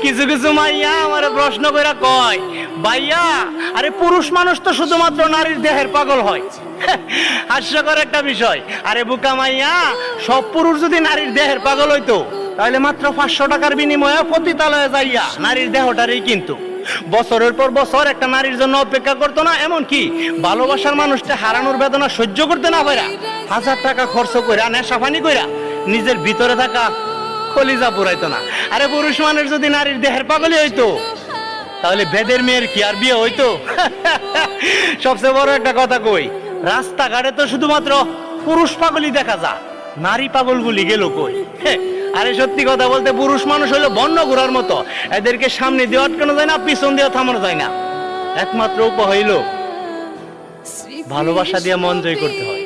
কিছু কিছু মাইয়া আমার প্রশ্ন কইরা কয়, ভাইয়া আরে পুরুষ মানুষ তো শুধুমাত্র নারীর দেহের পাগল হয়। হাস্যকর একটা বিষয়। আরে বুকা মাইয়া, সব পুরুষ যদি নারীর দেহের পাগল হইতো তাহলে মাত্র 500 টাকার বিনিময়ে পতিতালয়ে যাইয়া নারীর দেহটারই কিন্তু বছরের পর বছর একটা নারীর জন্য অপেক্ষা করতো না, এমন কি ভালোবাসার মানুষটা হারানোর বেদনা সহ্য করতে না পারা 1000 টাকা খরচ কইরা নেশাপানি কইরা নিজের ভিতরে থাকা কলিজা পুরাইতো না। আরে পুরুষ মানুষ যদি নারীর দেহের পাগলই হইতো তাহলে বেদের মেয়ের কি আর বিয়ে হইতো? সবচেয়ে বড় একটা কথা কই, রাস্তাঘাটে তো শুধুমাত্র পুরুষ পাগলই দেখা যায়, নারী পাগলগুলি গেল কই? আরে সত্যি কথা বলতে পুরুষ মানুষ হলো বন্য ঘোড়ার মতো, এদেরকে সামনে দিয়ে আটকানো যায় না, পিছন দিয়ে থামানো যায় না। একমাত্র উপায় হইল ভালোবাসা দিয়ে মন জয় করতে হয়।